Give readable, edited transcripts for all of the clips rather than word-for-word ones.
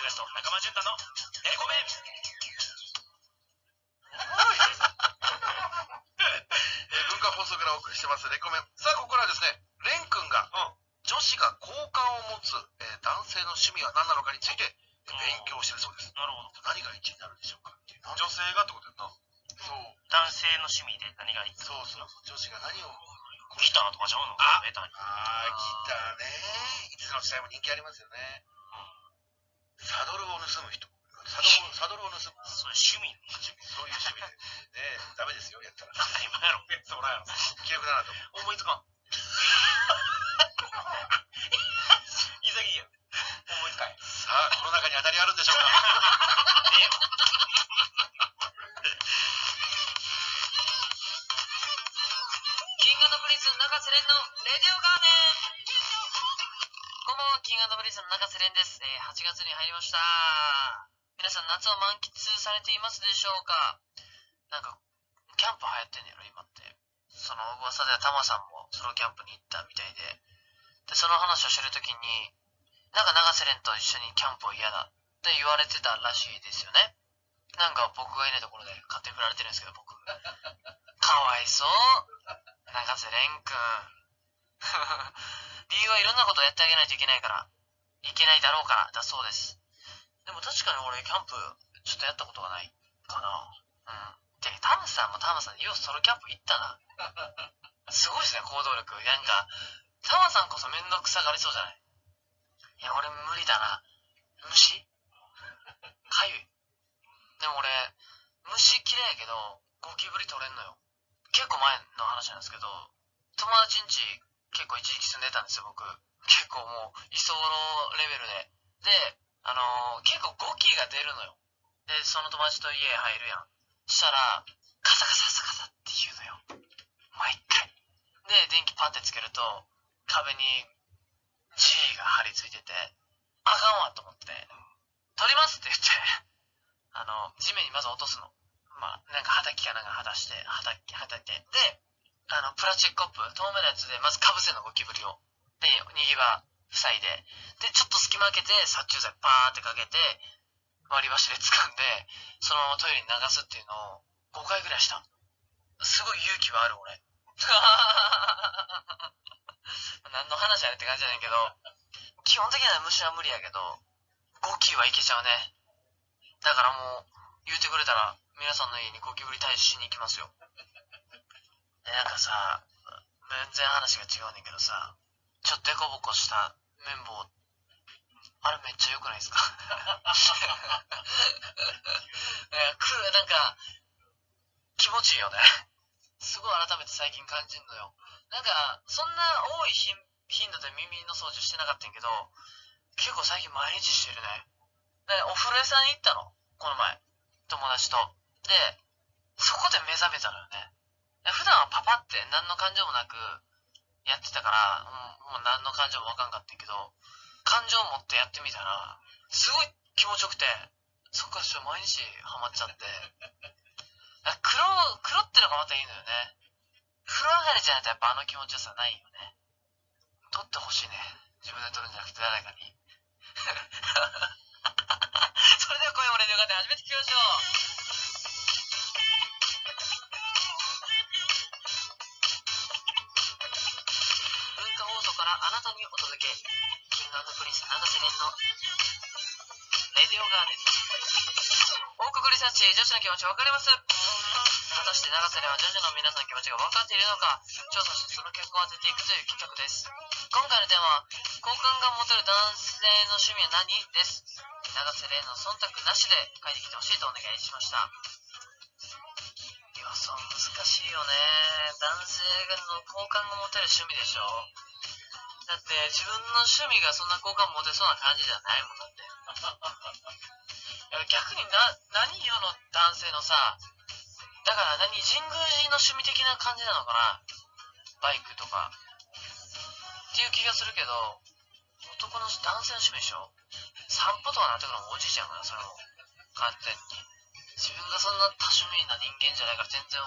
東と中間淳太のレコメン。文化放送からお送りしてますレコメン。さあここからはですね、レン君が、女子が好感を持つ、男性の趣味は何なのかについて勉強してるそうです。なるほど。何が1になるでしょうかっていう。女性がってことやな。そう。男性の趣味で何がいい？そうそう。女子が何を。ギターとかちゃうの？ギターね。いつの時代も人気ありますよね。サドルを盗む人。サドルを盗む。それ趣味？そういう趣味で。ねダメですよ、やったら。今やろ、やつおらんやろ。記憶だなと思いつかん。潔いやん。思いつかん。さあ、この中に当たりあるんでしょうか。ねえよ。キングプリンス中瀬廉のレディオガーデン。こんばんは、キングプリンスの中瀬廉です。8月に入りました。皆さん夏を満喫されていますでしょうか？なんかキャンプ流行ってんねやろ今って。その噂ではタマさんもソロキャンプに行ったみたいで、その話をしてるときになんか長瀬廉と一緒にキャンプは嫌だって言われてたらしいですよね。なんか僕がいないところで勝手に振られてるんですけど、僕かわいそう長瀬廉くん理由はいろんなことをやってあげないといけないからいけないだろうからだそうです。でも確かに俺キャンプちょっとやったことがないかな。でタマさんもタマさんでようソロキャンプ行ったな。すごいですね、行動力。なんかタマさんこそめんどくさがりそうじゃない？いや俺無理だな。虫かゆい。でも俺虫嫌いやけどゴキブリ取れんのよ。結構前の話なんですけど、友達ん家結構一時期住んでたんですよ僕。結構もう居候レベルで。で結構ゴキが出るのよ。でその友達と家入るやん。したらカサカサカサって言うのよ毎回。で電気パッてつけると壁に G が張り付いてて、あかんわと思って取りますって言って地面にまず落とすの。なんかはたきかなんかはたしてはたいて、でプラスチックコップ透明なやつでまずかぶせんの、ゴキブリを。で逃げ場塞いで、でちょっと隙間開けて殺虫剤パーってかけて割り箸で掴んでそのままトイレに流すっていうのを5回ぐらいした。すごい勇気はある俺何の話やねって感じじゃないけど、基本的には虫は無理やけどゴキはいけちゃうね。だからもう言うてくれたら皆さんの家にゴキブリ退治しに行きますよ。なんかさ、全然話が違うねんけどさ、ちょっとデコボコした綿棒、あれめっちゃ良くないですか？なんか気持ちいいよね。すごい改めて最近感じるのよ。なんかそんな多い頻度で耳の掃除してなかったんやけど、結構最近毎日してるね。でお風呂屋さんに行ったのこの前、友達と。でそこで目覚めたのよね。普段はパパって何の感情もなくやってたから、もう何の感情もわかんかったけど、感情を持ってやってみたらすごい気持ちよくて、そっから毎日ハマっちゃって。黒ってのがまたいいのよね。風呂上がりじゃないとやっぱあの気持ちよさないよね。取ってほしいね、自分で取るんじゃなくて誰かにそれでは今夜もレディオガーデン始めていきましょう。文化放送からあなたにお届け、キングプリンス長瀬廉のレディオガーデン。報告リサーチ、女子の気持ち分かります？果たして長瀬廉は女子の皆さんの気持ちが分かっているのか、調査してその結果を当てていくという企画です。今回のテーマは好感が持てる男性の趣味は何です。長瀬廉の忖度なしで書いてきてほしいとお願いしました。いやそう難しいよね。男性の好感が持てる趣味でしょ。だって自分の趣味がそんな好感持てそうな感じじゃないもんだって逆に何世の男性のさ、だから神宮寺の趣味的な感じなのかな、バイクとかっていう気がするけど、男の男性の趣味でしょ。散歩とかなってくるのもおじいちゃんから、それも完全に自分がそんな多趣味な人間じゃないから全然。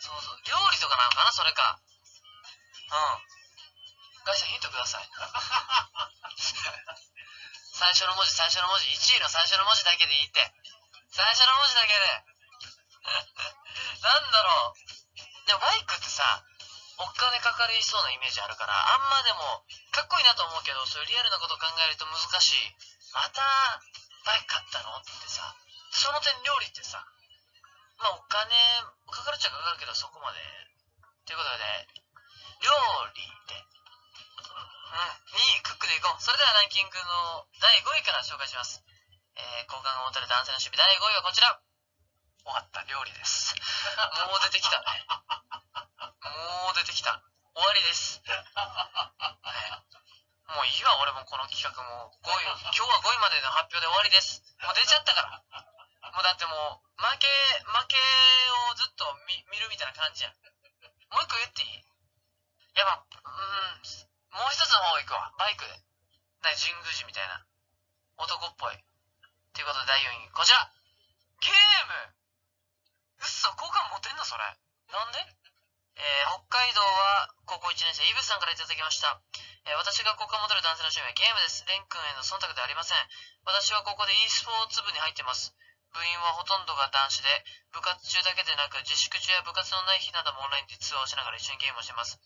そう料理とかなのかな、それか。ガイさんヒントくださいさ最初の文字、1位の最初の文字だけでいいって。最初の文字だけで。なんだろう。でもバイクってさ、お金かかりそうなイメージあるから、あんまでも、かっこいいなと思うけど、そういうリアルなことを考えると難しい。また、バイク買ったのってさ、その点料理ってさ、まあお金かかるっちゃかかるけど、そこまで。ということで、料理で、にクックでいこう。それではランキングの第5位から紹介します。好感が持たれる男性の趣味第5位はこちら。終わった、料理です。もう出てきたね。もう出てきた。終わりです。もういいわ、俺もこの企画もう5位、今日は5位までの発表で終わりです。もう出ちゃったから。もうだってもう、負けをずっと見るみたいな感じやん。もう一個言っていい？やっぱ、もう一つの方行くわ。バイクで。神宮寺みたいな。男っぽい。ということで第4位、こちら。ゲーム！嘘、好感持てんのそれ。なんで？北海道は高校1年生、イブさんからいただきました。私が好感を持てる男性の趣味はゲームです。レン君への忖度ではありません。私はここで e スポーツ部に入ってます。部員はほとんどが男子で、部活中だけでなく自粛中や部活のない日などもオンラインで通話をしながら一緒にゲームをしています。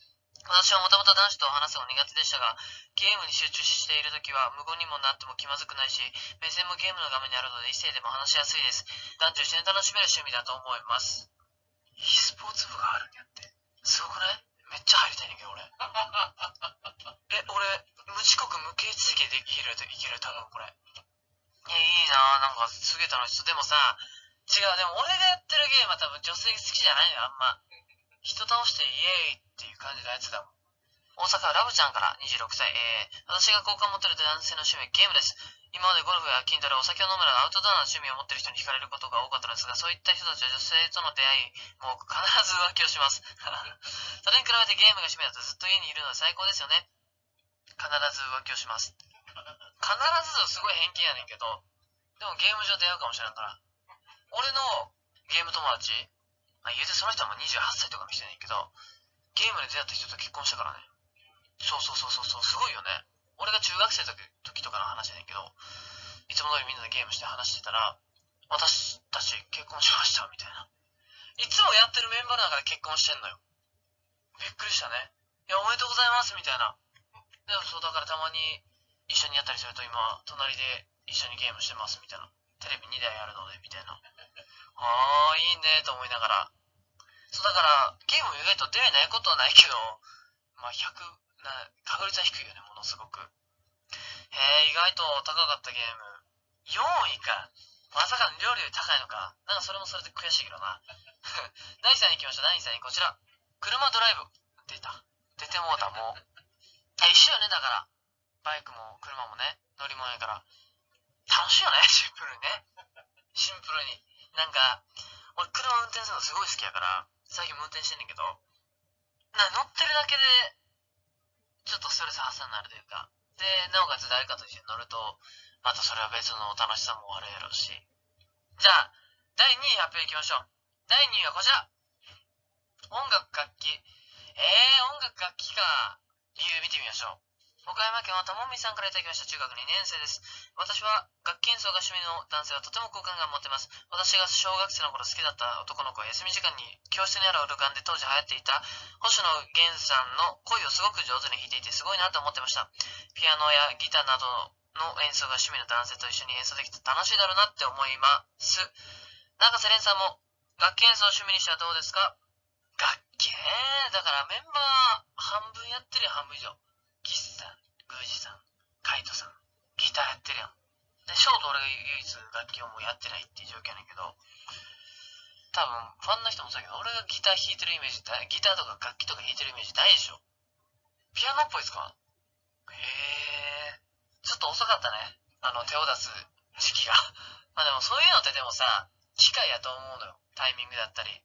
私はもともと男子と話すのが苦手でしたが、ゲームに集中しているときは無言にもなっても気まずくないし、目線もゲームの画面にあるので異性でも話しやすいです。男女一緒に楽しめる趣味だと思います。e スポーツ部があるんやって。すごくない？めっちゃ入りたいねんけど俺。俺、無遅刻無形続けでいける多分これ。いいなぁ、なんかすげえ楽しそう。でもさ、違う、でも俺がやってるゲームは多分女性好きじゃないのよ、あんま。人倒してイエーイっていう感じのやつだもん。大阪ラブちゃんから26歳。私が好感を持っている男性の趣味はゲームです。今までゴルフや筋トレ、お酒を飲むなどアウトドアな趣味を持っている人に惹かれることが多かったのですが、そういった人たちは女性との出会いも多く必ず浮気をします。それに比べてゲームが趣味だとずっと家にいるのは最高ですよね。必ず浮気をします。必ずすごい偏見やねんけど、でもゲーム上出会うかもしれんから。俺のゲーム友達、言うてその人はもう28歳とかの人やねんけど、ゲームで出会った人と結婚したからね。そう、すごいよね。俺が中学生の時とかの話やねんけど、いつも通りみんなでゲームして話してたら、私たち結婚しましたみたいな。いつもやってるメンバーの中で結婚してんのよ。びっくりしたね。いや、おめでとうございますみたいな。でもそう、だからたまに一緒にやったりすると今、隣で一緒にゲームしてますみたいな。テレビ2台あるのでみたいな。いいねと思いながら。そう、だからゲーム意外と出会いないことはないけど、まあ確率は低いよね、ものすごく。意外と高かったゲーム。4位か。まさかの料理より高いのか。なんかそれもそれで悔しいけどな。第3位行きましょう。第3位こちら。車ドライブ。出てもうた、もう。一緒よね、だから。バイクも車もね、乗り物やから。楽しいよね、シンプルにね。シンプルに。なんか、俺車運転するのすごい好きやから、最近も運転してんねんけど、乗ってるだけで、ちょっとストレス発散になるというか、で、なおかつ誰かと一緒に乗ると、またそれは別の楽しさもあるやろうし。じゃあ、第2位発表いきましょう。第2位はこちら。音楽楽器。音楽楽器か。理由見てみましょう。岡山県はともみさんからいただきました。中学2年生です。私は楽器演奏が趣味の男性はとても好感が持っています。私が小学生の頃好きだった男の子は休み時間に教室にあるオルガンで当時流行っていた星野源さんの声をすごく上手に弾いていてすごいなと思ってました。ピアノやギターなどの演奏が趣味の男性と一緒に演奏できて楽しいだろうなって思います。中瀬廉さんも楽器演奏を趣味にしてはどうですか？楽器ね。だからメンバー半分やってるよ、半分以上。岸さん、宮司さん、海斗さん、ギターやってるやん。で、ショート俺が唯一楽器をもうやってないっていう状況やねんけど、多分、ファンの人もそうだけど、俺がギター弾いてるイメージ、ギターとか楽器とか弾いてるイメージないでしょ。ピアノっぽいですか？ちょっと遅かったね。手を出す時期が。まあでもそういうのってでもさ、機械やと思うのよ。タイミングだったり。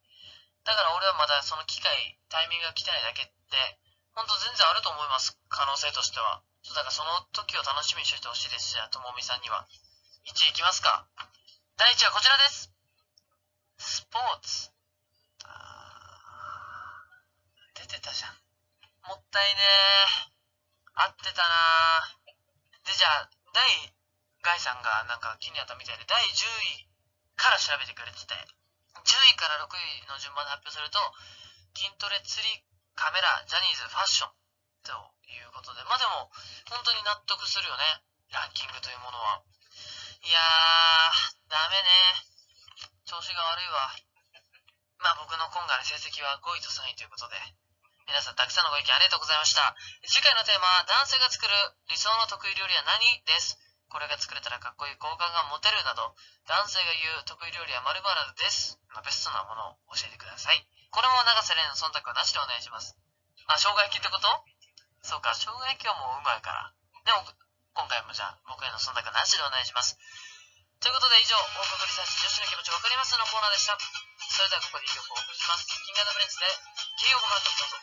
だから俺はまだその機械、タイミングが来てないだけって、ほんと全然あると思います。可能性としては。だからその時を楽しみにしておいてほしいです。じゃあ、ともみさんには。1位いきますか。第1位はこちらです。スポーツ。出てたじゃん。もったいねー。合ってたなー。で、じゃあ、第ガイさんがなんか気になったみたいで、第10位から調べてくれてて、10位から6位の順番で発表すると、筋トレ、釣り、カメラ、ジャニーズ、ファッションということで、まあでも本当に納得するよね、ランキングというものは。いやー、ダメね、調子が悪いわ。まあ僕の今回の成績は5位と3位ということで、皆さんたくさんのご意見ありがとうございました。次回のテーマは、男性が作る理想の得意料理は何です。これが作れたらかっこいい、好感が持てるなど、男性が言う得意料理は〇〇です。ベストなものを教えてください。これも永瀬廉の忖度はなしでお願いします。あ、生姜焼きってこと？そうか、生姜焼きはもううまいから。でも、今回もじゃあ、僕への忖度はなしでお願いします。ということで以上、大かかりさし女子の気持ちわかりますのコーナーでした。それではここで1曲お送りします。キング&プリンスで、キーオブハート、どうぞ。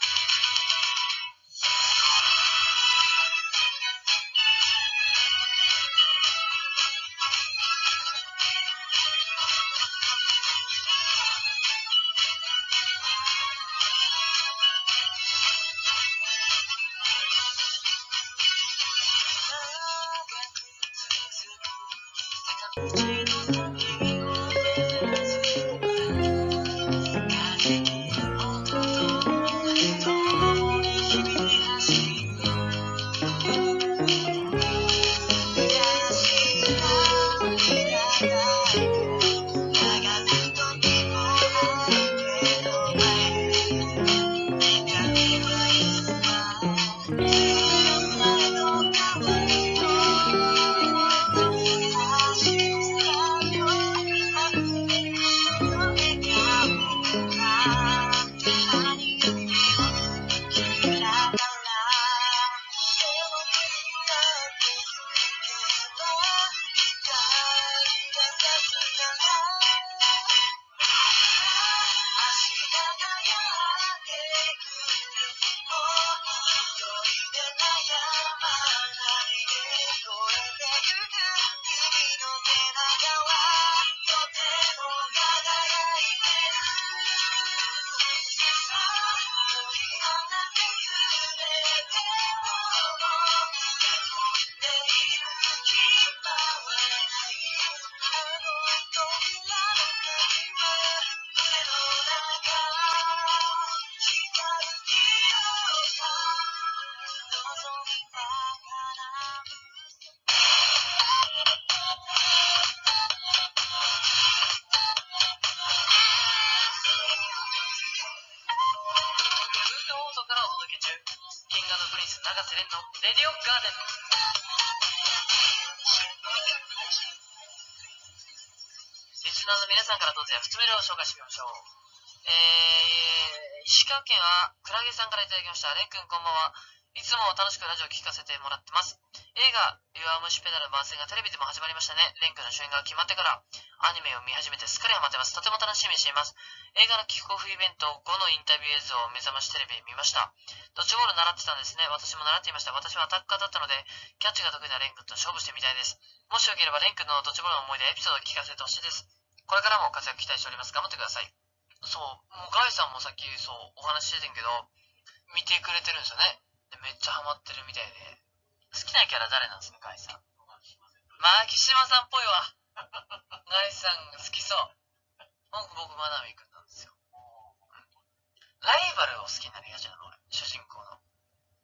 からお届け中、キング&プリンス永瀬廉のレディオガーデン。リスナーの皆さんから当然2つ目を紹介してみましょう。石川県はクラゲさんからいただきました。レン君こんばんは。いつも楽しくラジオを聞かせてもらってます。映画「弱虫ペダル」番宣がテレビでも始まりましたね。レン君の主演が決まってからアニメを見始めてすっかりハマってます。とても楽しみにしています。映画のキックオフイベント後のインタビュー映像を目覚ましテレビで見ました。ドッジボール習ってたんですね。私も習っていました。私はアタッカーだったのでキャッチが得意なレン君と勝負してみたいです。もしよければレン君のドッジボールの思い出エピソードを聞かせてほしいです。これからも活躍期待しております。頑張ってください。そう、もうガイさんもさっきそうお話ししててんけど、見てくれてるんですよね。でめっちゃハマってるみたいで。好きなキャラ誰なんですか、ガイさん。牧島さんっぽいわ。ガイさん好きそう。僕マナミ君なんですよ。ライバルを好きになりがちなの、俺。主人公の。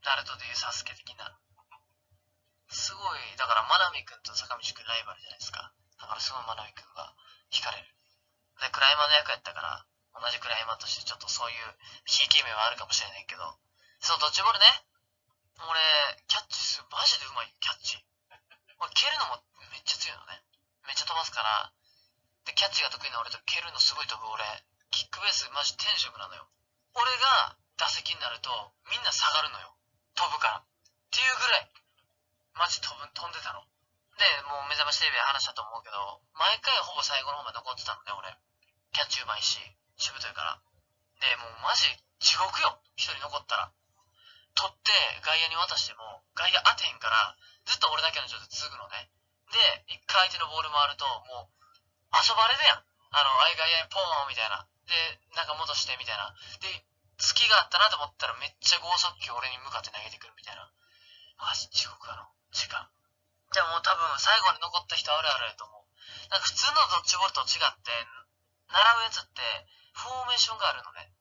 ナルトでいうサスケ的な。すごい、だからマナミ君と坂道君ライバルじゃないですか。だからすごいマナミ君が惹かれる。で、クライマーの役やったから、同じクライマーとしてちょっとそういうひいき目はあるかもしれないけど、そう、ドッジボールね。俺、キャッチマジでうまいよ、キャッチ。俺、蹴るのもめっちゃ強いのね。めっちゃ飛ばすから、で、キャッチが得意な俺と蹴るのすごい飛ぶ俺、キックベースマジ天職なのよ。俺が打席になると、みんな下がるのよ。飛ぶから。っていうぐらい、マジ飛んでたの。で、もう目覚ましテレビで話したと思うけど、毎回ほぼ最後の方まで残ってたのね、俺。キャッチうまいし、しぶといから。で、もうマジ地獄よ、一人残ったら。取って外野に渡しても、外野当てへんから、ずっと俺だけの状態続くのね。で、一回相手のボール回ると、もう、遊ばれるやん。外野にポーンみたいな。で、なんか戻してみたいな。で、隙があったなと思ったらめっちゃ剛速球俺に向かって投げてくるみたいな。マジ地獄やの。時間。でももう多分最後に残った人あるあるやと思う。なんか普通のドッジボールと違って、並ぶやつってフォーメーションがあるのね。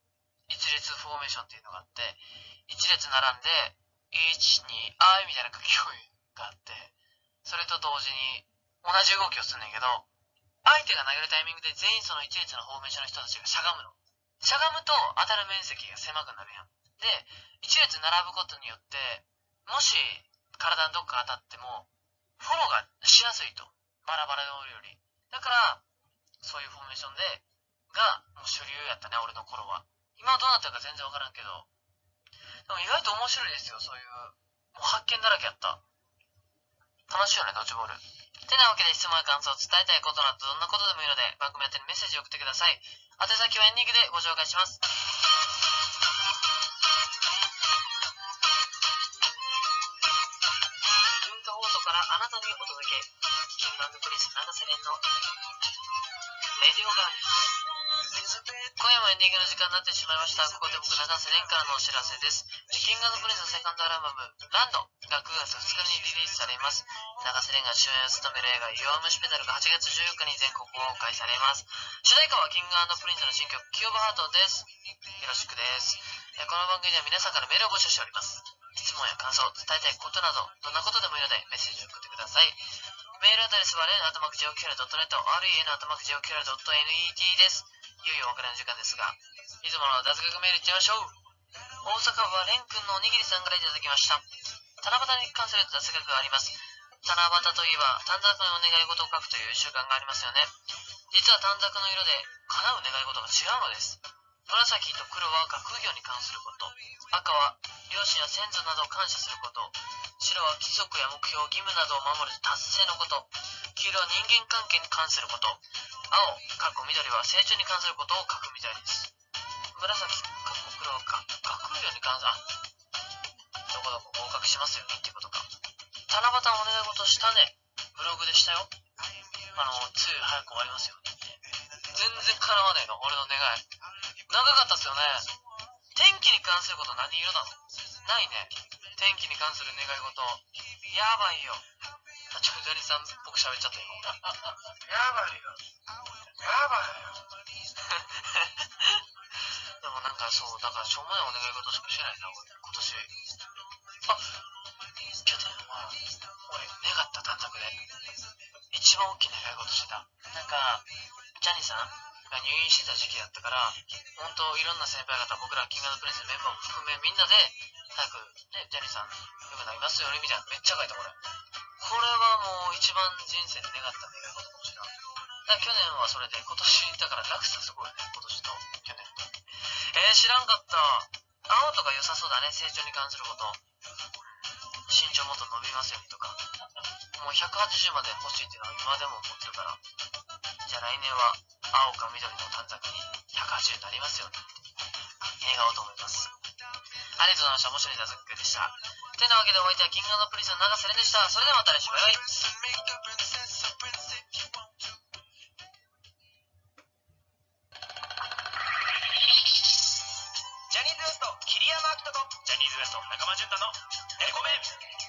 一列フォーメーションっていうのがあって、一列並んで、1、2、あいみたいな書き声があって、それと同時に同じ動きをするんだけど、相手が投げるタイミングで全員その一列のフォーメーションの人たちがしゃがむの。しゃがむと当たる面積が狭くなるやん。で、一列並ぶことによって、もし体のどっか当たっても、フォローがしやすいと。バラバラでおるより。だから、そういうフォーメーションがもう主流やったね、俺の頃は。今はどうなってるか全然わからんけど。でも意外と面白いですよ、そういう。もう発見だらけやった。楽しいよね、ドッジボール。てなわけで質問や感想、伝えたいことなどどんなことでもいいので、番組宛てにメッセージを送ってください。宛先はエンディングでご紹介します。文化放送からあなたにお届け、キング&プリンス永瀬廉のレディオガール。今夜もエンディングの時間になってしまいました。ここで僕、永瀬廉からのお知らせです。キング&プリンスのセカンドアルバム、ランドが9月2日にリリースされます。永瀬廉が主演を務める映画、弱虫ペダルが8月14日に全国公開されます。主題歌はキング&プリンスの新曲、キーオブハートです。よろしくです。この番組では皆さんからメールを募集しております。質問や感想、伝えたいことなど、どんなことでもいいのでメッセージを送ってください。メールアドレスはren@jokr.net、ren@jokr.net です。いよいよお別れの時間ですが、いつもの雑学メールいってみましょう。大阪府はレン君のおにぎりさんからいただきました。七夕に関する雑学があります。七夕といえば短冊にお願い事を書くという習慣がありますよね。実は短冊の色で叶う願い事が違うのです。紫と黒は学業に関すること、赤は両親や先祖などを感謝すること、白は規則や目標、義務などを守る達成のこと、黄色は人間関係に関すること、青、緑は成長に関することを書くみたいです。紫、黒は学業に関する、どこどこ合格しますようにってことか。七夕お願い事したね。ブログでしたよ。梅雨早く終わりますように。全然叶わねえの、俺の願い。長かったっすよね。天気に関すること何色なの？ないね。天気に関する願い事。やばいよ。ジャニーさんっぽく喋っちゃった今。やばいよ。やばいよ。でもなんかそう、だからしょうもないお願い事しかしてないな、俺。今年。去年は、俺、願った短冊で、一番大きな願い事してた。なんか、ジャニーさんが入院してた時期だったから、本当いろんな先輩方、僕らキング&プリンスのメンバーも含めみんなで、早くね、ジャニーさん良くなりますようにみたいなめっちゃ書いたこれ。これはもう一番人生で願った願い事かもしれない。だから去年はそれで、今年だから落差すごいね、今年と去年と。知らんかった。青とか良さそうだね、成長に関すること。身長もっと伸びますようにとか。もう180まで欲しいっていうのは今でも思ってるから。じゃあ来年は青か緑の短冊に180になりますように願おうと思います。ありがとうございました。面白い雑学でした。てなわけでお相手はキング&プリンスの永瀬廉でした。それではまた来週。バイバイ。ジャニーズ WEST 桐山明人とジャニーズ WEST 中間淳太の